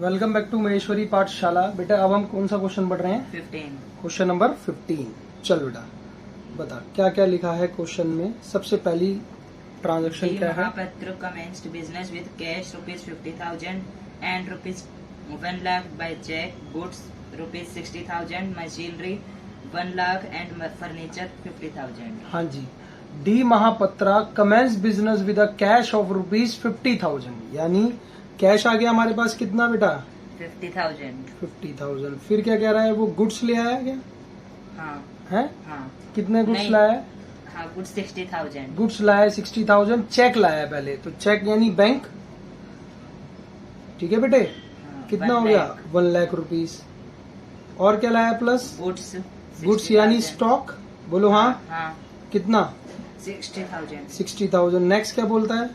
Welcome back to Maheshwari पाठशाला। बेटा अब हम कौन सा क्वेश्चन पढ़ रहे हैं? 15। Question number 15। चल बेटा बता क्या क्या लिखा है क्वेश्चन में। सबसे पहली ट्रांजैक्शन क्या है? Mahapatra commenced business with cash ₹50,000 and ₹1 lakh by check, goods ₹60,000, machinery 1 lakh and furniture 50,000। हाँ जी। D Mahapatra commences business with a cash of ₹50,000, यानी कैश आ गया हमारे पास कितना बेटा? 50,000। फिर क्या कह रहा है वो? गुड्स ले आया क्या? हाँ है? हाँ कितने गुड्स नहीं। लाया? हाँ गुड्स 60,000। गुड्स लाया 60,000। चेक लाया पहले, तो चेक यानी बैंक। ठीक है बेटे, कितना हो गया? 1 लाख रुपीस। और क्या लाया प्लस? गुड्स यानी स्टॉक। बोलो हाँ। हाँ कितना? 60,000। नेक्स्ट क्या बोलता है?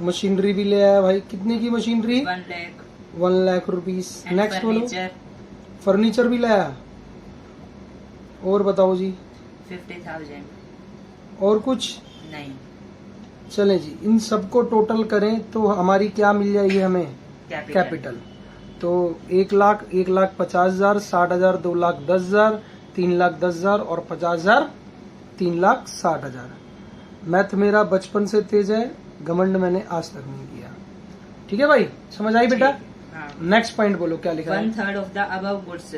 मशीनरी भी ले आया भाई। कितने की मशीनरी? 1 लाख रुपीस। नेक्स्ट बोलो। फर्नीचर फर्नीचर भी लाया। और बताओ जी। 50,000। और कुछ नहीं। चले जी, इन सबको टोटल करें तो हमारी क्या मिल जाएगी हमें? कैपिटल। तो 1 लाख, 1,50,000, 60,000, 2,10,000, 3,10,000 और 50,000, 3,60,000। मैथ मेरा बचपन से तेज है, घमंड मैंने आज तक नहीं किया। ठीक है भाई, समझ आई बेटा? नेक्स्ट पॉइंट बोलो क्या लिखा है? 1/3 of the above goods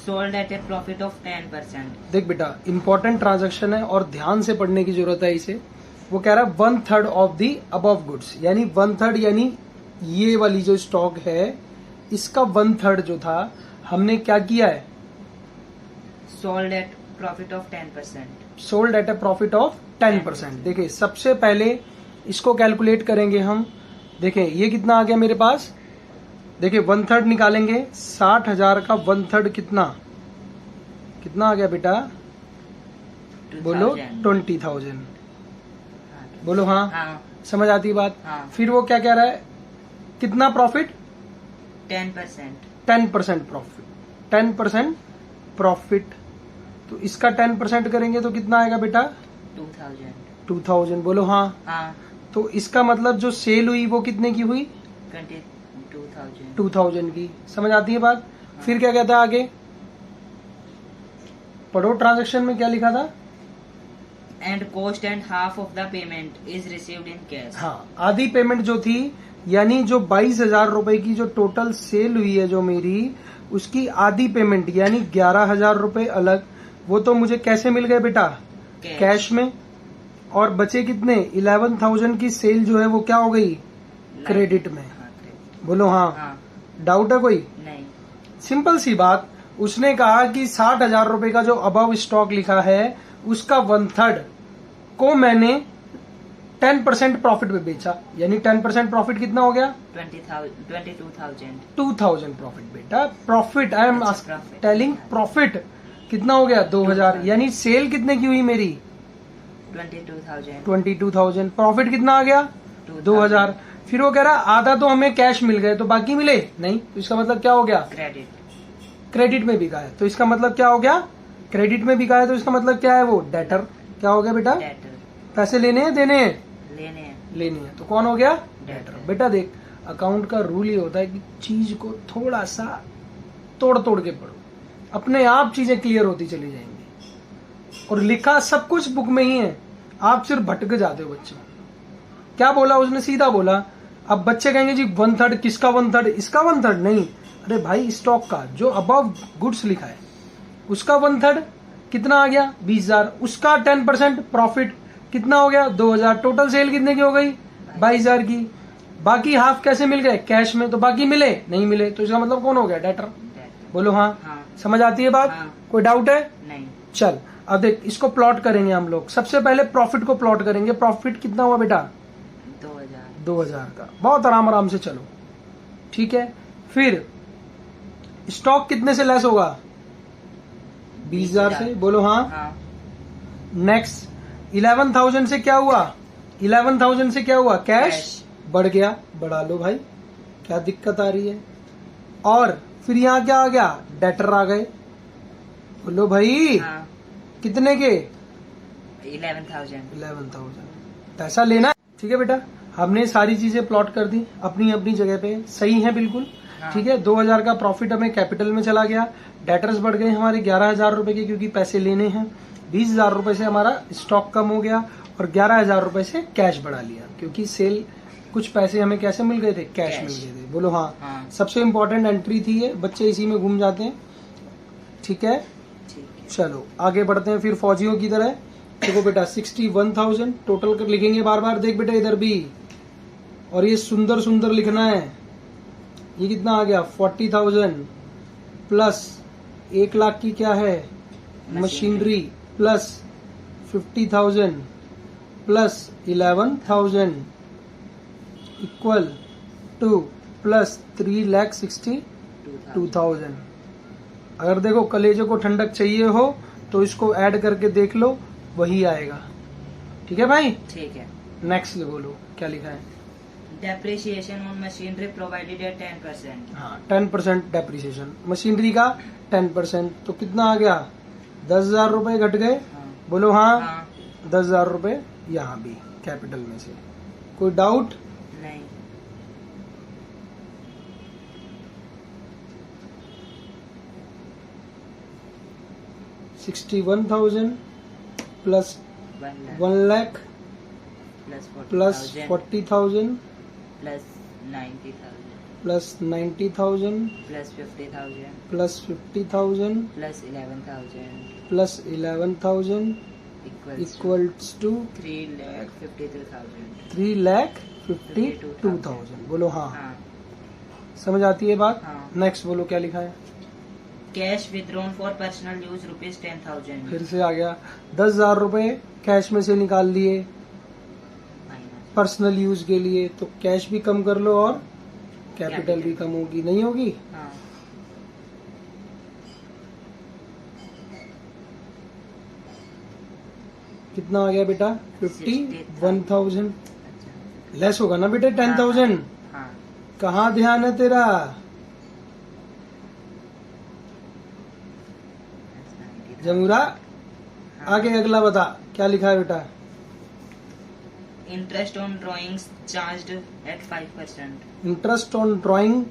sold at A profit of 10%। देख बेटा, इंपॉर्टेंट ट्रांजैक्शन है और ध्यान से पढ़ने की जरूरत है इसे। वो कह रहा है 1/3 ऑफ दी अबव गुड्स, यानी 1/3 यानी ये वाली जो स्टॉक है इसका 1/3 जो था हमने क्या किया है? Sold at profit of 10%। Sold at A profit of 10%। देखिए सबसे पहले इसको कैलकुलेट करेंगे हम। देखिए ये कितना आ गया मेरे पास? देखिए 1/3 निकालेंगे। 60,000 का 1/3 कितना आ गया बेटा? बोलो 20,000। बोलो हाँ। समझ आती है बात? फिर वो क्या कह रहा है? कितना प्रॉफिट? 10% प्रॉफिट। 10% प्रॉफिट। तो इसका 10% करेंगे तो कितना आएगा बेटा? 2,000। बोलो हाँ। तो इसका मतलब जो सेल हुई वो कितने की हुई? 2,000 की। समझ आती है बात? फिर क्या कहता है आगे? पढ़ो ट्रांजैक्शन में क्या लिखा था? And cost and half of the payment is received in cash. हाँ, आधी पेमेंट जो थी, यानी जो 22,000 रुपए की जो टोटल सेल हुई है जो मेरी, उसकी आधी पेमेंट यानी 11,000 रुपए अलग, वो तो मुझे कैसे मिल गए बेटा? कैश में। और बचे कितने? 11,000 की सेल जो है वो क्या हो गई? क्रेडिट में। बोलो हाँ। डाउट है कोई? नहीं। सिंपल सी बात। उसने कहा कि 60,000 रुपए का जो अबव स्टॉक लिखा है उसका 1/3 को मैंने 10% प्रॉफिट पे बेचा, यानी 10% प्रॉफिट कितना हो गया? 2,000 प्रॉफिट बेटा। Profit, I am telling profit कितना हो गया? 2,000। यानी सेल कितने की हुई मेरी? 22,000। प्रॉफिट कितना आ गया? 2,000। फिर वो कह रहा आधा तो हमें कैश मिल गए तो बाकी मिले नहीं, तो इसका मतलब क्या हो गया? क्रेडिट में बिका है। तो इसका मतलब क्या हो गया? क्रेडिट में बिका है। तो इसका मतलब क्या है? वो डेटर। क्या हो गया बेटा? पैसे लेने हैं देने हैं? लेने हैं। तो कौन हो गया? डेटर। बेटा देख, अकाउंट का रूल ये होता है कि चीज को थोड़ा सा तोड़ के पढ़ो, अपने आप चीजें क्लियर होती चली जाएंगी। और लिखा सब कुछ बुक में ही है, आप सिर्फ भटक जाते हो बच्चों। क्या बोला उसने? सीधा बोला। अब बच्चे कहेंगे जी 1/3 किसका 1/3? इसका 1/3 नहीं। अरे भाई स्टॉक का जो अबव गुड्स लिखा है उसका 1/3 कितना आ गया? 20,000। उसका 10% प्रॉफिट कितना हो गया? 2,000। टोटल सेल कितने की हो गई? 22,000 की। बाकी हाफ कैसे मिल गए? कैश में। तो बाकी मिले नहीं मिले, तो इसका मतलब कौन हो गया? डेटर। बोलो हाँ। समझ आती है बात? कोई डाउट है? नहीं। चल अब देख, इसको प्लॉट करेंगे हम लोग। सबसे पहले प्रॉफिट को प्लॉट करेंगे। प्रॉफिट कितना हुआ बेटा? 2,000 का। बहुत आराम से चलो, ठीक है। फिर स्टॉक कितने से लेस होगा? 20,000 से। बोलो हाँ। नेक्स्ट 11,000 से क्या हुआ? 11,000 से क्या हुआ? कैश बढ़ गया। बढ़ा लो भाई, क्या दिक्कत आ रही है? और फिर यहाँ क्या आ गया? डेटर आ गए। बोलो भाई कितने के? 11,000। पैसा लेना। ठीक है बेटा, हमने सारी चीजें प्लॉट कर दी अपनी अपनी जगह पे, सही है बिल्कुल। हाँ। ठीक है, 2000 का प्रॉफिट हमें कैपिटल में चला गया। डेटर्स बढ़ गए हमारे 11,000 रुपए के, क्योंकि पैसे लेने हैं। 20,000 रुपए से हमारा स्टॉक कम हो गया और 11,000 रुपए से कैश बढ़ा लिया, क्योंकि सेल कुछ पैसे हमें कैसे मिल गए थे, कैश मिल गए थे। बोलो हाँ, हाँ। सबसे इम्पोर्टेंट एंट्री थी ये, बच्चे इसी में घूम जाते हैं। ठीक है, चलो आगे बढ़ते हैं फिर फौजियों की तरह। देखो बेटा 61,000 टोटल कर लिखेंगे बार बार। देख बेटा इधर भी, और ये सुंदर सुंदर लिखना है। ये कितना आ गया 40,000 प्लस 1,00,000 की क्या है machinery, plus 50,000 plus 11,000 equal two plus 3,62,000। अगर देखो कलेजे को ठंडक चाहिए हो तो इसको ऐड करके देख लो, वही आएगा। ठीक है भाई, ठीक है। नेक्स्ट बोलो क्या लिखा है। Depreciation on machinery provided eight 10%। हाँ 10% डेप्रिसिएशन मशीनरी का 10%, तो कितना आ गया 10,000 रुपए घट गए। हाँ। बोलो हाँ, हाँ। 10,000 रुपए यहाँ भी कैपिटल में से। कोई डाउट? नहीं। $61,000 plus 1,00,000 plus 40,000 plus 90,000 plus 90,000 plus 50,000 plus 50,000 plus 11,000 plus 11,000 equals to 3,52,000। 3,52,000। बोलो हाँ, हाँ। समझ आती है बात। हाँ। नेक्स्ट बोलो क्या लिखा है। Cash withdrawn for personal use rupees 10,000। फिर से आ गया 10,000 रुपए कैश में से निकाल लिए पर्सनल यूज के लिए, तो कैश भी कम कर लो और कैपिटल भी कम होगी, नहीं होगी। हाँ। कितना आ गया बेटा 51,000। अच्छा। लेस होगा ना बेटे 10,000। हाँ। कहाँ ध्यान है तेरा। जमूरा आगे अगला बता क्या लिखा है बेटा। Interest on drawings charged at 5%। Interest on drawing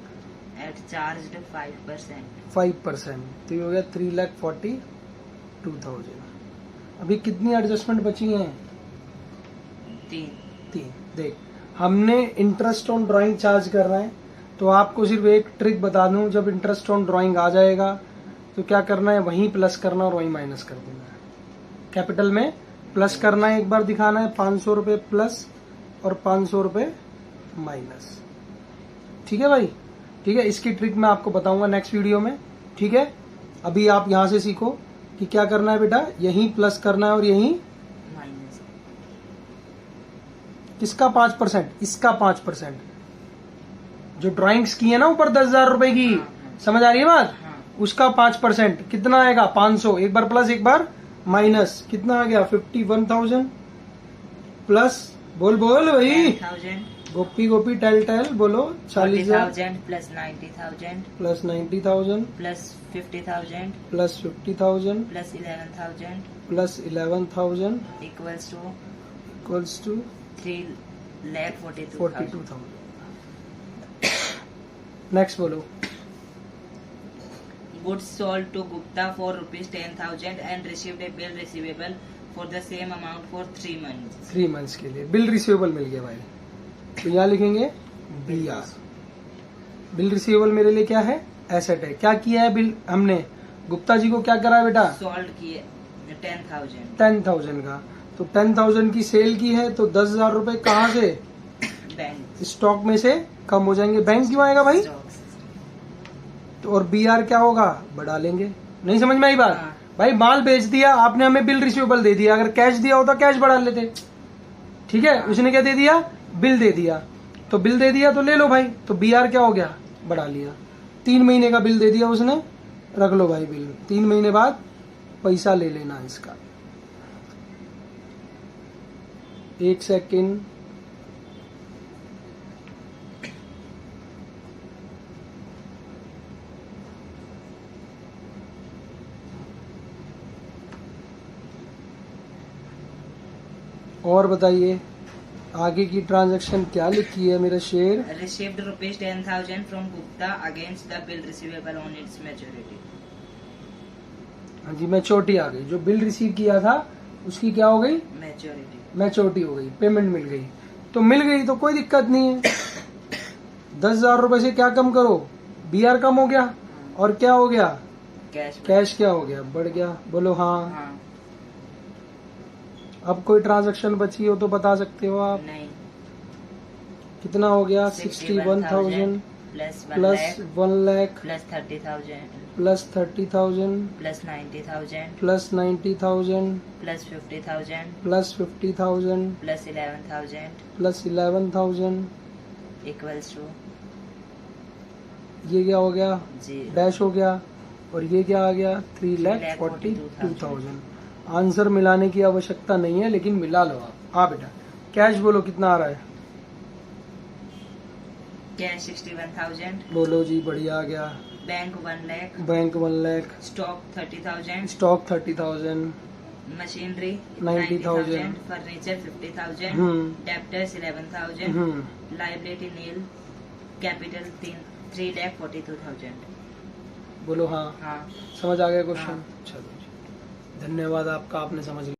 at charged 5%। 5%, तो ये हो गया 3,42,000। अभी कितनी एडजस्टमेंट बची हैं? 3। देख, हमने इंटरेस्ट ऑन ड्राइंग चार्ज कर रहे हैं, तो आपको सिर्फ एक ट्रिक बता दूं, जब इंटरेस्ट ऑन ड्राइंग आ जाएगा तो क्या करना है, वहीं प्लस करना और वहीं माइनस कर देना है। कैपिटल में प्लस करना है, एक बार दिखाना है 500 रुपए प्लस और 500 रुपए माइनस। ठीक है भाई, ठीक है। इसकी ट्रिक मैं आपको बताऊंगा नेक्स्ट वीडियो में। ठीक है, अभी आप यहां से सीखो कि क्या करना है बेटा, यहीं प्लस करना है और यहीं माइनस। किसका 5%, इसका 5%। जो ड्राइंग्स की है ना ऊपर 10,000 रुपए की, समझ आ रही है बात, उसका 5% कितना आएगा 500। एक बार प्लस एक बार माइनस, कितना आ गया 51,000 प्लस, बोल बोल भाई, 10,000 गोपी गोपी टेल टेल बोलो, 40,000 40,000 plus 90,000 plus 90,000 plus 50,000 plus 50,000 plus 11,000 plus 11,000 equals to equals to 3,42,000। 42,000। Next बोलो। Goods sold to Gupta for rupees 10,000 and received a bill receivable for the same amount for 3 months. 3 months के लिए bill receivable मिल गया भाई, तो यहाँ लिखेंगे BR। Bill receivable मेरे लिए क्या है, एसेट है। क्या किया है बिल, हमने गुप्ता जी को क्या करा है बेटा, Sold किए 10,000 10,000 का, तो 10,000 की सेल की है, तो 10,000 रुपए कहाँ से, बैंक स्टॉक में से कम हो जाएंगे। बैंक क्यों आएगा भाई, stocks। तो और BR क्या होगा, बढ़ा लेंगे। नहीं समझ में आई बात। हाँ। भाई माल बेच दिया आपने, हमें बिल रिसीवेबल दे दिया, अगर कैश दिया होता कैश बढ़ा लेते। ठीक है, उसने क्या दे दिया, बिल दे दिया, तो बिल दे दिया तो ले लो भाई, तो BR क्या हो गया, बढ़ा लिया। 3 महीने का बिल दे दिया उसने, रख लो भाई बिल, 3 महीने बाद पैसा ले लेना इसका। 1 सेकेंड, और बताइए आगे की ट्रांजैक्शन क्या लिखी है मेरा शेर? Received rupees 10,000 from Gupta against the bill receivable on its maturity. हाँ जी, मैच्योरिटी आ गई। जो बिल रिसीव किया था उसकी क्या हो गई? Maturity. मैच्योरिटी हो गई, पेमेंट मिल गई। तो मिल गई तो कोई दिक्कत नहीं है। 10,000 रुपए से क्या कम करो? BR कम हो गया और क्या हो गया? Cash. कैश क्या हो गया? बढ़ गया। बोलो हाँ। हाँ. अब कोई ट्रांजैक्शन बची हो तो बता सकते हो आप। नहीं. कितना हो गया? 61,000 plus 1 plus lakh 1 lakh plus 30,000 plus 30,000 plus 90,000 plus 90,000 plus 50,000 plus 50,000 plus 11,000 plus 11,000। equals to ये क्या हो गया? 0. डैश हो गया। और ये क्या आ गया? 3,42,000। आंसर मिलाने की आवश्यकता नहीं है, लेकिन मिला लो आप। हाँ बेटा, कैश बोलो कितना आ रहा है? Cash 61,000. बोलो जी, बढ़िया आ गया। Bank 1 lakh. Bank 1 lakh, Stock 30,000. Stock 30,000, Machinery 90,000. Furniture 50,000. हम्म Debtors 11,000. हम्म। Liability nil. Capital 3,42,000. बोलो हाँ। हाँ. समझ आ गया क्वेश्चन? हाँ। चलो जी, धन्यवाद आपका, आपने समझ लिया।